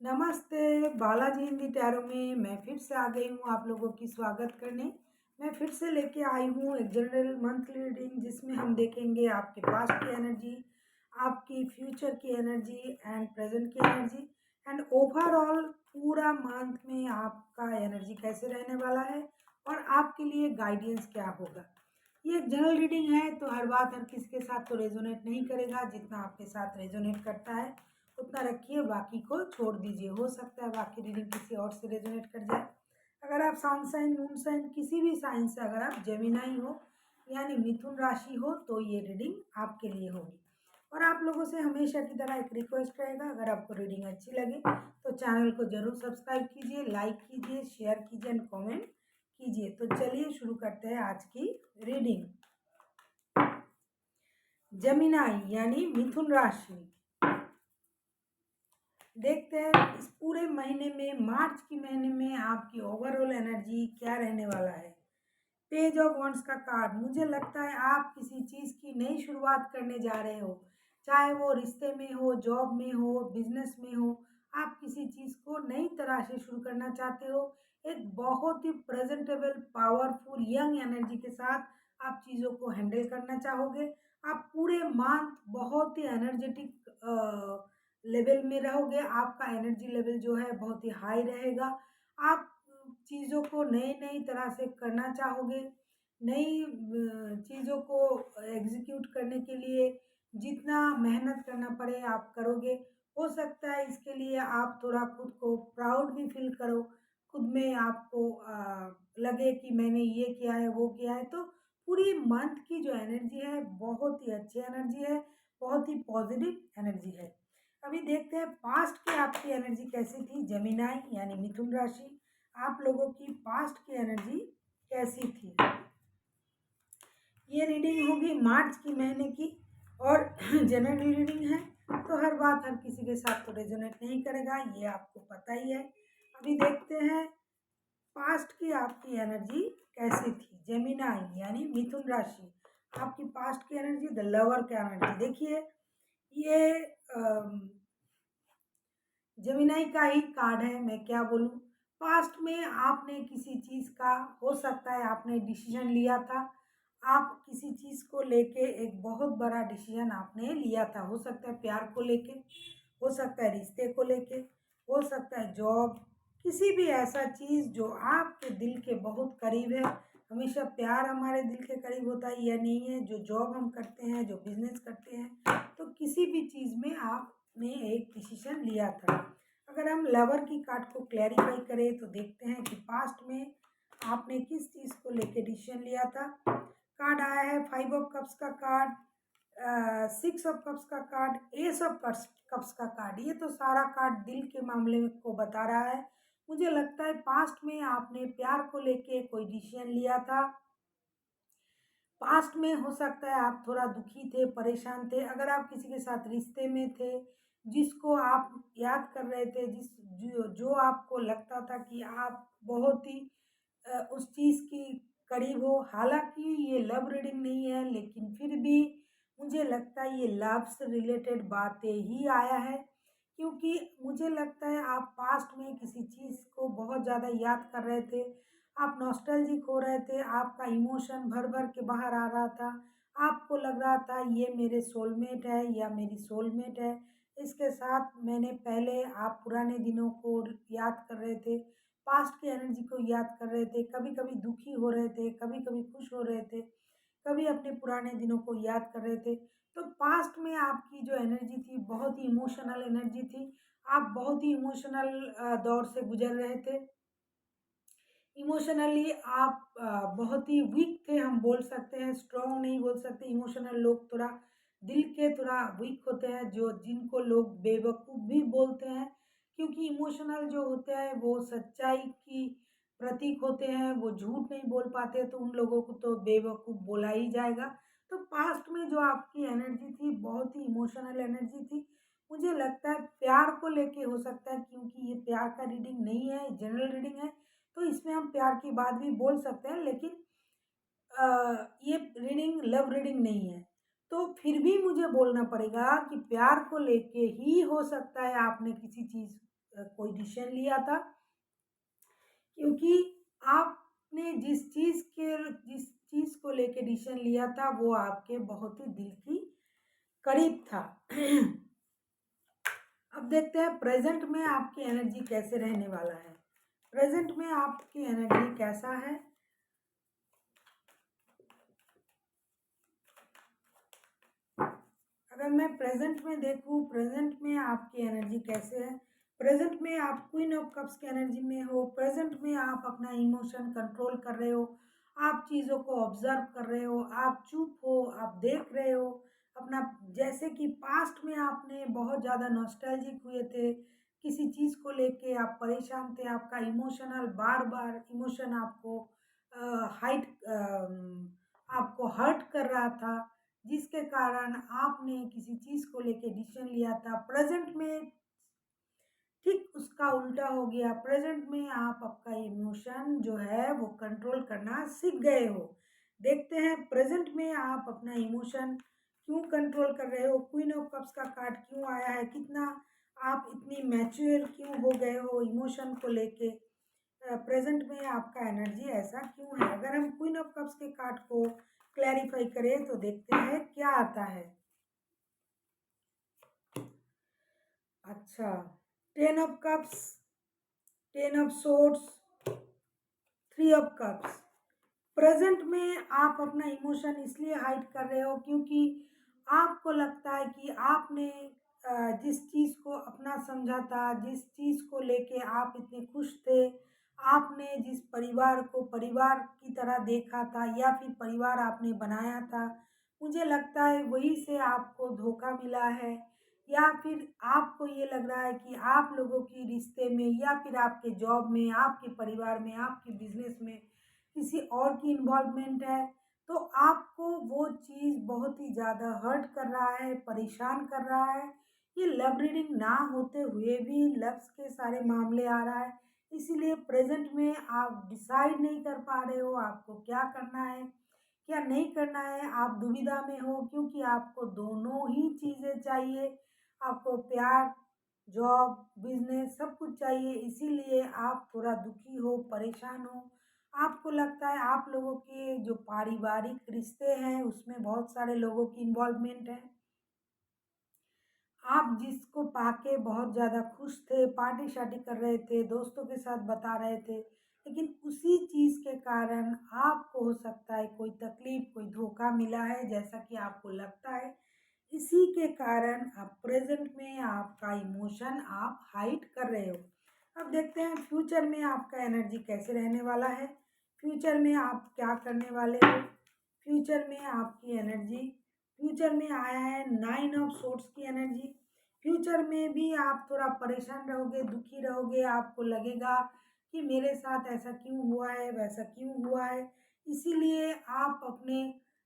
नमस्ते, बालाजी हिंदी टैरो में मैं फिर से आ गई हूँ आप लोगों की स्वागत करने। मैं फिर से लेके आई हूँ एक जनरल मंथली रीडिंग जिसमें हम देखेंगे आपके पास्ट की एनर्जी, आपकी फ्यूचर की एनर्जी एंड प्रेजेंट की एनर्जी एंड ओवरऑल पूरा मंथ में आपका एनर्जी कैसे रहने वाला है और आपके लिए गाइडेंस क्या होगा। ये एक जनरल रीडिंग है तो हर बात हर किसी के साथ तो रेजोनेट नहीं करेगा, जितना आपके साथ रेजोनेट करता है उतना रखिए, बाकी को छोड़ दीजिए। हो सकता है बाकी रीडिंग किसी और से रेजोनेट कर जाए। अगर आप सन साइन मून साइन किसी भी साइन से अगर आप जेमिनाई हो यानी मिथुन राशि हो तो ये रीडिंग आपके लिए होगी। और आप लोगों से हमेशा की तरह एक रिक्वेस्ट रहेगा, अगर आपको रीडिंग अच्छी लगे तो चैनल को जरूर सब्सक्राइब कीजिए, लाइक कीजिए, शेयर कीजिए एंड कॉमेंट कीजिए। तो चलिए शुरू करते हैं आज की रीडिंग। जेमिनाई यानी मिथुन राशि, देखते हैं इस पूरे महीने में, मार्च के महीने में आपकी ओवरऑल एनर्जी क्या रहने वाला है। पेज ऑफ वंड्स का कार्ड, मुझे लगता है आप किसी चीज़ की नई शुरुआत करने जा रहे हो, चाहे वो रिश्ते में हो, जॉब में हो, बिजनेस में हो। आप किसी चीज़ को नई तरह से शुरू करना चाहते हो। एक बहुत ही प्रेजेंटेबल पावरफुल यंग एनर्जी के साथ आप चीज़ों को हैंडल करना चाहोगे। आप पूरे मंथ बहुत ही एनर्जेटिक लेवल में रहोगे, आपका एनर्जी लेवल जो है बहुत ही हाई रहेगा। आप चीज़ों को नई नई तरह से करना चाहोगे, नई चीज़ों को एग्जीक्यूट करने के लिए जितना मेहनत करना पड़े आप करोगे। हो सकता है इसके लिए आप थोड़ा खुद को प्राउड भी फील करो, खुद में आपको लगे कि मैंने ये किया है वो किया है। तो पूरी मंथ की जो एनर्जी है बहुत ही अच्छी एनर्जी है, बहुत ही पॉजिटिव एनर्जी है। अभी देखते हैं पास्ट की आपकी एनर्जी कैसी थी। जेमिनाई यानी मिथुन राशि, आप लोगों की पास्ट की एनर्जी कैसी थी। ये रीडिंग होगी मार्च की महीने की और जनरल रीडिंग है तो हर बात हर किसी के साथ तो रेजोनेट नहीं करेगा, ये आपको पता ही है। अभी देखते हैं पास्ट की आपकी एनर्जी कैसी थी। जेमिनाई यानी मिथुन राशि, आपकी पास्ट की एनर्जी, द लवर की एनर्जी। देखिए ये जेमिनाई का ही कार्ड है, मैं क्या बोलूँ। पास्ट में आपने किसी चीज़ का, हो सकता है आपने डिसीजन लिया था, आप किसी चीज़ को लेके एक बहुत बड़ा डिसीजन आपने लिया था। हो सकता है प्यार को लेके, हो सकता है रिश्ते को लेके, हो सकता है जॉब, किसी भी ऐसा चीज़ जो आपके दिल के बहुत करीब है। हमेशा प्यार हमारे दिल के करीब होता है, यह नहीं है। जो जॉब हम करते हैं, जो बिजनेस करते हैं, तो किसी भी चीज़ में आपने एक डिसीजन लिया था। अगर हम लवर की कार्ड को क्लैरिफाई करें तो देखते हैं कि पास्ट में आपने किस चीज़ को लेके डिसीजन लिया था। कार्ड आया है 5 ऑफ कप्स का कार्ड, 6 ऑफ कप्स का कार्ड, एस ऑफ कप्स का कार्ड। ये तो सारा कार्ड दिल के मामले को बता रहा है। मुझे लगता है पास्ट में आपने प्यार को लेके कोई डिसीजन लिया था। पास्ट में हो सकता है आप थोड़ा दुखी थे, परेशान थे। अगर आप किसी के साथ रिश्ते में थे, जिसको आप याद कर रहे थे, जो आपको लगता था कि आप बहुत ही उस चीज़ की करीब हो। हालाँकि ये लव रीडिंग नहीं है, लेकिन फिर भी मुझे लगता है ये लव से रिलेटेड बातें ही आया है, क्योंकि मुझे लगता है आप पास्ट में किसी चीज़ को बहुत ज़्यादा याद कर रहे थे। आप नॉस्टैल्जिक हो रहे थे, आपका इमोशन भर-भर के बाहर आ रहा था। आपको लग रहा था ये मेरे सोलमेट है या मेरी सोलमेट है। इसके साथ मैंने पहले, आप पुराने दिनों को याद कर रहे थे, पास्ट की एनर्जी को याद कर रहे थे, कभी-कभी दुखी हो रहे थे, कभी-कभी खुश हो रहे थे, कभी अपने पुराने दिनों को याद कर रहे थे। तो पास्ट में आपकी जो एनर्जी थी बहुत ही इमोशनल एनर्जी थी। आप बहुत ही इमोशनल दौर से गुज़र रहे थे। इमोशनली आप बहुत ही वीक थे, हम बोल सकते हैं, स्ट्रॉन्ग नहीं बोल सकते। इमोशनल लोग थोड़ा दिल के थोड़ा वीक होते हैं, जो जिनको लोग बेवकूफ़ भी बोलते हैं, क्योंकि इमोशनल जो होते हैं वो सच्चाई की प्रतीक होते हैं, वो झूठ नहीं बोल पाते, तो उन लोगों को तो बेवकूफ़ बोला ही जाएगा। तो पास्ट में जो आपकी एनर्जी थी बहुत ही इमोशनल एनर्जी थी। मुझे लगता है प्यार को लेके हो सकता है, क्योंकि ये प्यार का रीडिंग नहीं है, जनरल रीडिंग है, तो इसमें हम प्यार की बात भी बोल सकते हैं, लेकिन ये रीडिंग लव रीडिंग नहीं है। तो फिर भी मुझे बोलना पड़ेगा कि प्यार को लेके ही हो सकता है आपने किसी चीज़ कोई डिसीजन लिया था, क्योंकि आपने जिस चीज़ को लेके डिसीजन लिया था वो आपके बहुत ही दिल की करीब था। अब देखते हैं प्रेजेंट में आपकी एनर्जी कैसे रहने वाला है। प्रेजेंट में आपकी एनर्जी कैसा है। अगर मैं प्रेजेंट में देखूं, प्रेजेंट में आपकी एनर्जी कैसे है। प्रेजेंट में आप क्वीन ऑफ कप्स की एनर्जी में हो। प्रेजेंट में आप अपना इमोशन कंट्रोल कर रहे हो, आप चीज़ों को ऑब्जर्व कर रहे हो, आप चुप हो, आप देख रहे हो अपना। जैसे कि पास्ट में आपने बहुत ज़्यादा नॉस्टैल्जिक हुए थे, किसी चीज़ को लेके आप परेशान थे, आपका इमोशनल बार बार इमोशन आपको हाइट आपको हर्ट कर रहा था, जिसके कारण आपने किसी चीज़ को लेके डिसीजन लिया था। प्रेजेंट में ठीक उसका उल्टा हो गया। प्रेजेंट में आप आपका इमोशन जो है वो कंट्रोल करना सीख गए हो। देखते हैं प्रेजेंट में आप अपना इमोशन क्यों कंट्रोल कर रहे हो। क्वीन ऑफ कप्स का कार्ड क्यों आया है, कितना आप इतनी मैच्योर क्यों हो गए हो इमोशन को लेके। प्रेजेंट में आपका एनर्जी ऐसा क्यों है। अगर हम क्वीन ऑफ कप्स के कार्ड को क्लैरिफाई करें तो देखते हैं क्या आता है। अच्छा, 10 of cups, 10 of swords, 3 of cups. Present में आप अपना इमोशन इसलिए हाइड कर रहे हो क्योंकि आपको लगता है कि आपने जिस चीज़ को अपना समझा था, जिस चीज़ को लेके आप इतने खुश थे, आपने जिस परिवार को परिवार की तरह देखा था या फिर परिवार आपने बनाया था, मुझे लगता है वहीं से आपको धोखा मिला है। या फिर आपको ये लग रहा है कि आप लोगों की रिश्ते में या फिर आपके जॉब में, आपके परिवार में, आपके बिजनेस में किसी और की इन्वॉल्वमेंट है, तो आपको वो चीज़ बहुत ही ज़्यादा हर्ट कर रहा है, परेशान कर रहा है। ये लव रीडिंग ना होते हुए भी लव्स के सारे मामले आ रहा है, इसीलिए प्रेजेंट में आप डिसाइड नहीं कर पा रहे हो आपको क्या करना है, क्या नहीं करना है। आप दुविधा में हो क्योंकि आपको दोनों ही चीज़ें चाहिए। आपको प्यार, जॉब, बिजनेस सब कुछ चाहिए, इसीलिए आप थोड़ा दुखी हो, परेशान हो। आपको लगता है आप लोगों के जो पारिवारिक रिश्ते हैं उसमें बहुत सारे लोगों की इन्वॉल्वमेंट है। आप जिसको पाके बहुत ज़्यादा खुश थे, पार्टी शार्टी कर रहे थे, दोस्तों के साथ बता रहे थे, लेकिन उसी चीज़ के कारण आपको हो सकता है कोई तकलीफ, कोई धोखा मिला है जैसा कि आपको लगता है। इसी के कारण आप प्रेजेंट में आपका इमोशन आप हाइड कर रहे हो। अब देखते हैं फ्यूचर में आपका एनर्जी कैसे रहने वाला है। फ्यूचर में आप क्या करने वाले हो। फ्यूचर में आपकी एनर्जी, फ्यूचर में आया है 9 ऑफ सोर्ड्स की एनर्जी। फ्यूचर में भी आप थोड़ा परेशान रहोगे, दुखी रहोगे, आपको लगेगा कि मेरे साथ ऐसा क्यों हुआ है, वैसा क्यों हुआ है। इसीलिए आप अपने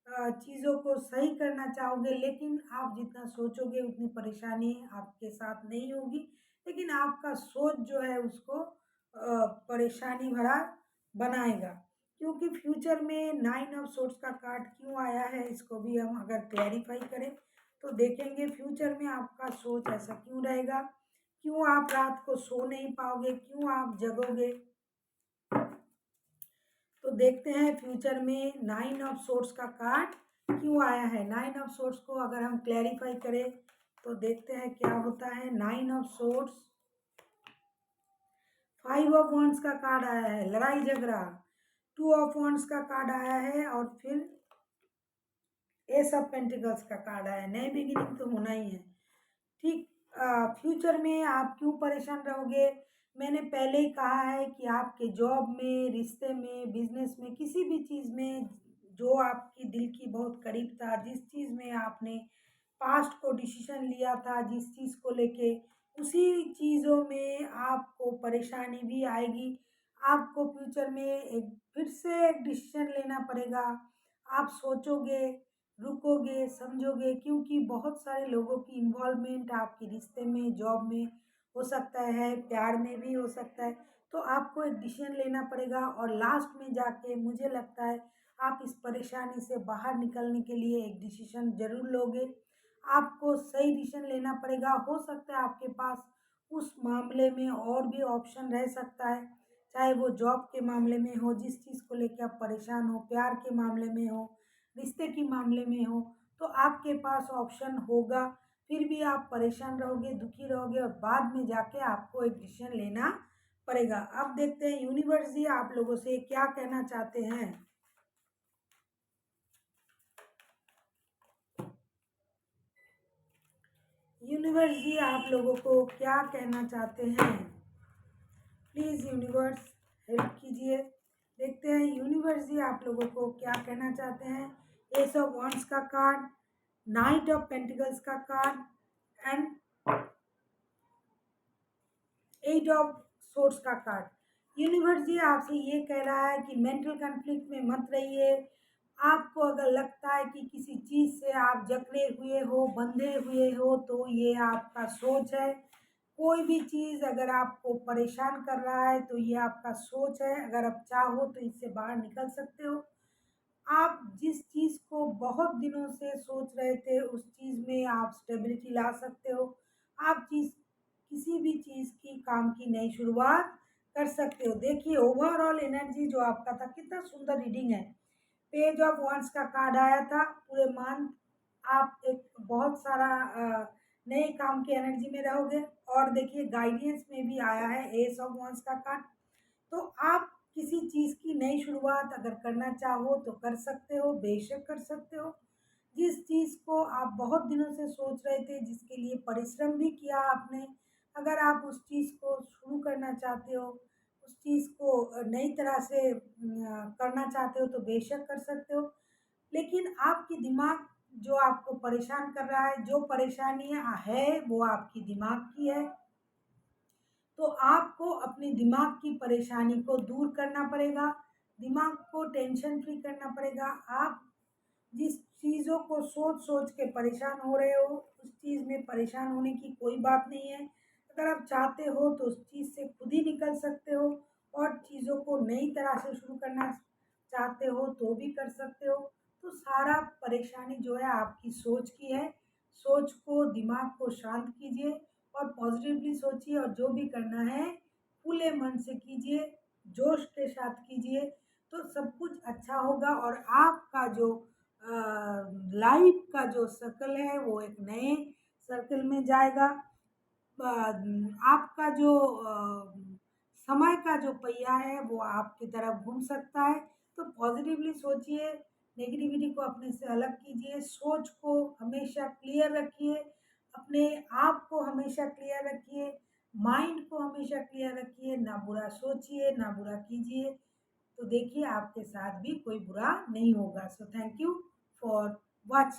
चीज़ों को सही करना चाहोगे, लेकिन आप जितना सोचोगे उतनी परेशानी आपके साथ नहीं होगी, लेकिन आपका सोच जो है उसको परेशानी भरा बनाएगा। क्योंकि फ्यूचर में 9 ऑफ सोर्ड्स का कार्ड क्यों आया है, इसको भी हम अगर क्लैरिफाई करें तो देखेंगे फ्यूचर में आपका सोच ऐसा क्यों रहेगा, क्यों आप रात को सो नहीं पाओगे, क्यों आप जगोगे। तो देखते हैं फ्यूचर में 9 ऑफ सोर्ड्स का कार्ड क्यों आया है। 9 ऑफ सोर्ड्स को अगर हम क्लैरिफाई करें तो देखते हैं क्या होता है। 9 ऑफ सोर्ड्स, 5 ऑफ वंड्स का कार्ड आया है, लड़ाई झगड़ा। 2 ऑफ वंड्स का कार्ड आया है और फिर एस ऑफ पेंटिकल्स का कार्ड आया है। नए बिगिनिंग तो होना ही है। ठीक, फ्यूचर में आप क्यों परेशान रहोगे। मैंने पहले ही कहा है कि आपके जॉब में, रिश्ते में, बिजनेस में, किसी भी चीज़ में जो आपकी दिल की बहुत करीब था, जिस चीज़ में आपने पास्ट को डिसीजन लिया था, जिस चीज़ को लेके, उसी चीज़ों में आपको परेशानी भी आएगी। आपको फ्यूचर में एक फिर से एक डिसीजन लेना पड़ेगा। आप सोचोगे, रुकोगे, समझोगे, क्योंकि बहुत सारे लोगों की इन्वॉल्वमेंट आपके रिश्ते में, जॉब में हो सकता है, प्यार में भी हो सकता है। तो आपको एक डिसीजन लेना पड़ेगा और लास्ट में जाके मुझे लगता है आप इस परेशानी से बाहर निकलने के लिए एक डिसीजन ज़रूर लोगे। आपको सही डिसीजन लेना पड़ेगा। हो सकता है आपके पास उस मामले में और भी ऑप्शन रह सकता है, चाहे वो जॉब के मामले में हो, जिस चीज़ को लेके आप परेशान हो, प्यार के मामले में हो, रिश्ते के मामले में हो, तो आपके पास ऑप्शन होगा। फिर भी आप परेशान रहोगे, दुखी रहोगे और बाद में जाके आपको एक डिसीजन लेना पड़ेगा। अब देखते हैं यूनिवर्स जी आप लोगों से क्या कहना चाहते हैं। यूनिवर्स जी आप लोगों को क्या कहना चाहते हैं, प्लीज़ यूनिवर्स हेल्प कीजिए। देखते हैं यूनिवर्स जी आप लोगों को क्या कहना चाहते हैं। एस ऑफ वॉन्ड्स का कार्ड, नाइट ऑफ पेंटिकल्स का card and eight of swords का कार्ड। यूनिवर्स जी आपसे ये कह रहा है कि मेंटल कॉन्फ्लिक्ट में मत रहिए। आपको अगर लगता है कि किसी चीज़ से आप जकड़े हुए हो, बंधे हुए हो, तो ये आपका सोच है। कोई भी चीज़ अगर आपको परेशान कर रहा है तो ये आपका सोच है। अगर आप चाहो तो इससे बाहर निकल सकते हो। आप जिस चीज़ को बहुत दिनों से सोच रहे थे उस चीज़ में आप स्टेबिलिटी ला सकते हो। आप किसी भी चीज़ की काम की नई शुरुआत कर सकते हो। देखिए ओवरऑल एनर्जी जो आपका था, कितना सुंदर रीडिंग है। पेज ऑफ वंस का कार्ड आया था। पूरे मंथ आप एक बहुत सारा नए काम की एनर्जी में रहोगे। और देखिए गाइडेंस में भी आया है एस ऑफ वंस का कार्ड। तो आप किसी चीज़ की नई शुरुआत अगर करना चाहो तो कर सकते हो, बेशक कर सकते हो। जिस चीज़ को आप बहुत दिनों से सोच रहे थे, जिसके लिए परिश्रम भी किया आपने, अगर आप उस चीज़ को शुरू करना चाहते हो, उस चीज़ को नई तरह से करना चाहते हो तो बेशक कर सकते हो। लेकिन आपकी दिमाग जो आपको परेशान कर रहा है, जो परेशानियाँ है वो आपकी दिमाग की है। तो आपको अपने दिमाग की परेशानी को दूर करना पड़ेगा, दिमाग को टेंशन फ्री करना पड़ेगा। आप जिस चीज़ों को सोच-सोच के परेशान हो रहे हो, उस चीज़ में परेशान होने की कोई बात नहीं है। अगर आप चाहते हो तो उस चीज़ से खुद ही निकल सकते हो और चीज़ों को नई तरह से शुरू करना चाहते हो तो भी कर सकते हो। तो सारा परेशानी जो है आपकी सोच की है। सोच को, दिमाग को शांत कीजिए और पॉजिटिवली सोचिए और जो भी करना है खुले मन से कीजिए, जोश के साथ कीजिए, तो सब कुछ अच्छा होगा और आपका जो लाइफ का जो सर्कल है वो एक नए सर्कल में जाएगा। आपका जो समय का जो पहिया है वो आपकी तरफ घूम सकता है। तो पॉजिटिवली सोचिए, नेगेटिविटी को अपने से अलग कीजिए, सोच को हमेशा क्लियर रखिए, अपने आप को हमेशा क्लियर रखिए, माइंड को हमेशा क्लियर रखिए, ना बुरा सोचिए, ना बुरा कीजिए। तो देखिए आपके साथ भी कोई बुरा नहीं होगा। So thank you for watching.